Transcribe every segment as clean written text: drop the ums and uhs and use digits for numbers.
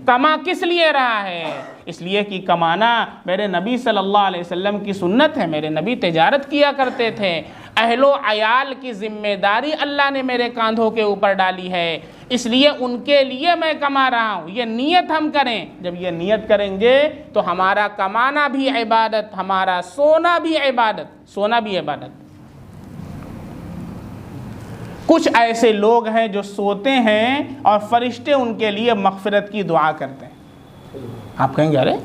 कमा किस लिए रहा है? इसलिए कि कमाना मेरे नबी सल्लल्लाहु अलैहि वसल्लम की सुन्नत है। मेरे नबी तिजारत किया करते थे। अहलो अयाल की जिम्मेदारी अल्लाह ने मेरे कांधों के ऊपर डाली है, इसलिए उनके लिए मैं कमा रहा हूँ। ये नियत हम करें। जब ये नियत करेंगे तो हमारा कमाना भी इबादत, हमारा सोना भी इबादत, सोना भी इबादत। कुछ ऐसे लोग हैं जो सोते हैं और फरिश्ते उनके लिए मग़फ़िरत की दुआ करते हैं। आप कहेंगे अरे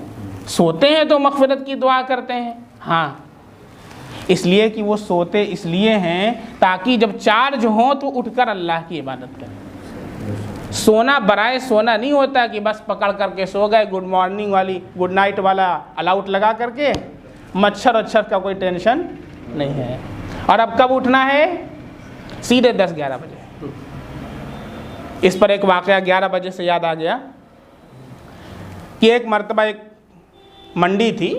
सोते हैं तो मग़फ़िरत की दुआ करते हैं? हाँ, इसलिए कि वो सोते इसलिए हैं ताकि जब चार्ज हों तो उठकर अल्लाह की इबादत करें। सोना बराए सोना नहीं होता कि बस पकड़ करके सो गए, गुड मॉर्निंग वाली, गुड नाइट वाला अलाउट लगा करके, मच्छर वच्छर का कोई टेंशन नहीं है। और अब कब उठना है? सीधे 10-11 बजे। इस पर एक वाक़या 11 बजे से याद आ गया कि एक मर्तबा एक मंडी थी,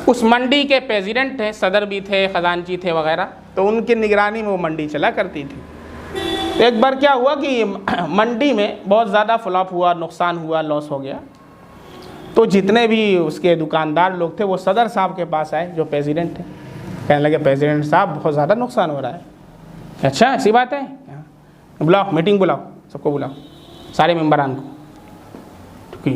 उस मंडी के प्रेसिडेंट थे, सदर भी थे, ख़जानची थे वगैरह, तो उनकी निगरानी में वो मंडी चला करती थी। तो एक बार क्या हुआ कि मंडी में बहुत ज़्यादा फ्लॉप हुआ, नुकसान हुआ, लॉस हो गया। तो जितने भी उसके दुकानदार लोग थे वो सदर साहब के पास आए, जो प्रेसिडेंट थे। कहने लगे प्रेसिडेंट साहब बहुत ज़्यादा नुकसान हो रहा है। अच्छा ऐसी बात है? बुलाओ, मीटिंग बुलाओ, सबको बुलाओ, सारे मेंबरान को। क्योंकि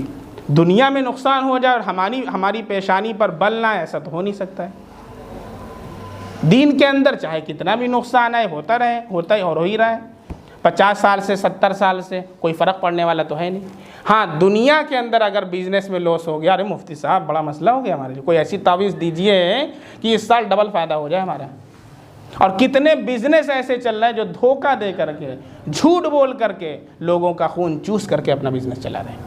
दुनिया में नुकसान हो जाए और हमारी पेशानी पर बल ना आए, ऐसा तो हो नहीं सकता है। दीन के अंदर चाहे कितना भी नुकसान आए, होता रहे, होता ही और हो ही रहा है। 50 साल से 70 साल से कोई फ़र्क पड़ने वाला तो है नहीं। हाँ, दुनिया के अंदर अगर बिजनेस में लॉस हो गया, अरे मुफ्ती साहब बड़ा मसला हो गया हमारे लिए, कोई ऐसी तावीज़ दीजिए कि इस साल डबल फ़ायदा हो जाए हमारा। और कितने बिजनेस ऐसे चल रहे हैं जो धोखा दे करके, झूठ बोल करके, लोगों का खून चूस करके अपना बिजनेस चला रहे हैं।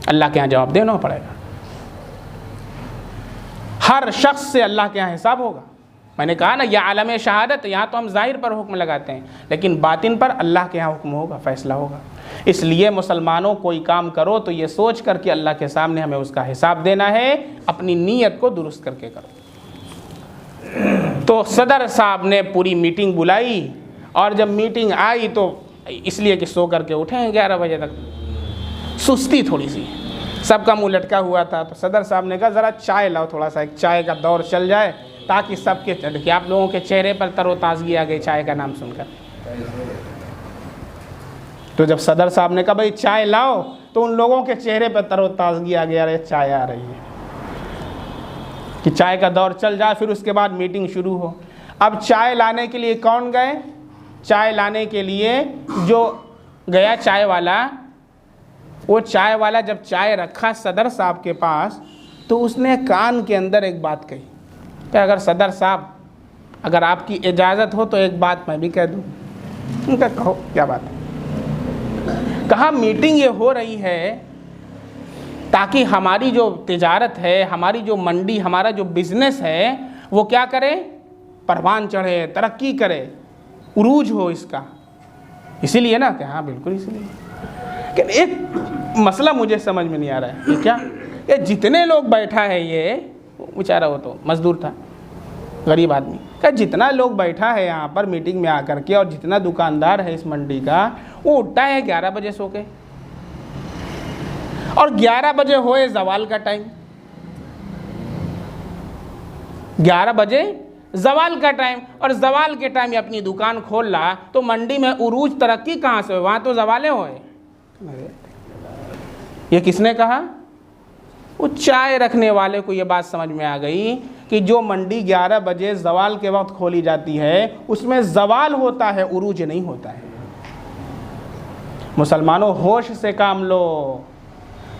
अल्लाह के यहाँ जवाब देना पड़ेगा। हर शख्स से अल्लाह के यहाँ हिसाब होगा। मैंने कहा ना, यह आलम शहादत, यहाँ तो हम ज़ाहिर पर हुक्म लगाते हैं, लेकिन बातिन पर अल्लाह के यहाँ हुक्म होगा, फ़ैसला होगा। इसलिए मुसलमानों कोई काम करो तो ये सोच कर कि अल्लाह के सामने हमें उसका हिसाब देना है, अपनी नीयत को दुरुस्त करके करो। तो सदर साहब ने पूरी मीटिंग बुलाई, और जब मीटिंग आई तो इसलिए कि सो करके उठे हैं 11 बजे तक, सुस्ती थोड़ी सी, सबका मुंह लटका हुआ था। तो सदर साहब ने कहा ज़रा चाय लाओ, थोड़ा सा एक चाय का दौर चल जाए ताकि सबके, देखिए आप लोगों के चेहरे पर तरोताज़गी आ गई चाय का नाम सुनकर। तो जब सदर साहब ने कहा भाई चाय लाओ, तो उन लोगों के चेहरे पर तरोताज़गी आ गया, अरे चाय आ रही है, कि चाय का दौर चल जाए, फिर उसके बाद मीटिंग शुरू हो। अब चाय लाने के लिए कौन गए? चाय लाने के लिए जो गया चाय वाला, वो चाय वाला जब चाय रखा सदर साहब के पास, तो उसने कान के अंदर एक बात कही कि अगर सदर साहब, अगर आपकी इजाज़त हो तो एक बात मैं भी कह दूँ। उनका कहो, क्या बात है? कहा मीटिंग ये हो रही है ताकि हमारी जो तिजारत है, हमारी जो मंडी, हमारा जो बिज़नेस है, वो क्या करे? परवान चढ़े, तरक्की करे, उरूज हो इसका। इसीलिए ना? कि हाँ बिल्कुल इसीलिए। कि एक मसला मुझे समझ में नहीं आ रहा है, ये क्या? ये जितने लोग बैठा है, ये बेचारा वो तो मजदूर था, गरीब आदमी, क्या जितना लोग बैठा है यहाँ पर मीटिंग में आकर के, और जितना दुकानदार है इस मंडी का, वो उठता है 11 बजे सो के, और 11 बजे होए जवाल का टाइम, 11 बजे जवाल का टाइम, और जवाल के टाइम ये अपनी दुकान खोल रहा, तो मंडी में उरूज तरक्की कहाँ से हो? वहाँ तो जवाले होए। ये किसने कहा? वो चाय रखने वाले को ये बात समझ में आ गई कि जो मंडी 11 बजे जवाल के वक्त खोली जाती है, उसमें जवाल होता है, उरूज नहीं होता है। मुसलमानों होश से काम लो।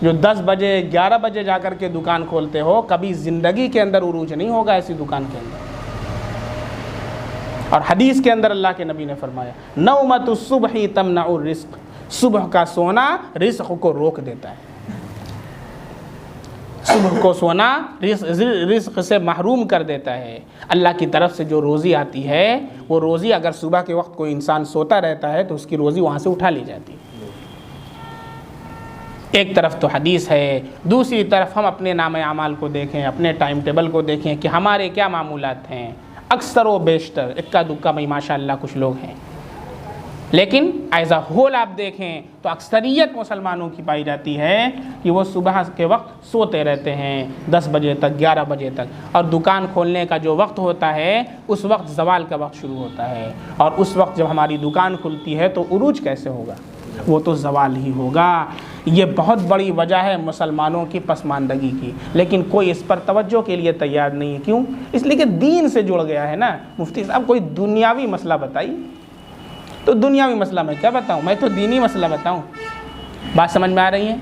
जो 10 बजे 11 बजे जाकर के दुकान खोलते हो, कभी ज़िंदगी के अंदर उरूज नहीं होगा ऐसी दुकान के अंदर। और हदीस के अंदर अल्लाह के नबी ने फरमाया, नौमतुस सुबही तमनउर रिज़्क़, सुबह का सोना रिज़्क़ को रोक देता है। सुबह को सोना रिज़्क़ से महरूम कर देता है। अल्लाह की तरफ से जो रोज़ी आती है, वो रोज़ी अगर सुबह के वक्त कोई इंसान सोता रहता है तो उसकी रोज़ी वहाँ से उठा ली जाती है। एक तरफ तो हदीस है, दूसरी तरफ हम अपने नामे अमाल को देखें, अपने टाइम टेबल को देखें कि हमारे क्या मामूलात हैं। अक्सर व बेशतर, इक्का दुक्का भाई माशाअल्लाह कुछ लोग हैं लेकिन एज अ होल आप देखें तो अक्सरियत मुसलमानों की पाई जाती है कि वो सुबह के वक्त सोते रहते हैं 10 बजे तक, 11 बजे तक, और दुकान खोलने का जो वक्त होता है उस वक्त ज़वाल का वक्त शुरू होता है, और उस वक्त जब हमारी दुकान खुलती है तो उरूज कैसे होगा, वो तो ज़वाल ही होगा। ये बहुत बड़ी वजह है मुसलमानों की पसमानदगी की, लेकिन कोई इस पर तवज्जो के लिए तैयार नहीं है। क्यों? इसलिए कि दीन से जुड़ गया है ना। मुफ्ती साहब कोई दुनियावी मसला बताइए, तो दुनियावी मसला मैं क्या बताऊं, मैं तो दीनी मसला बताऊं। बात समझ में आ रही है?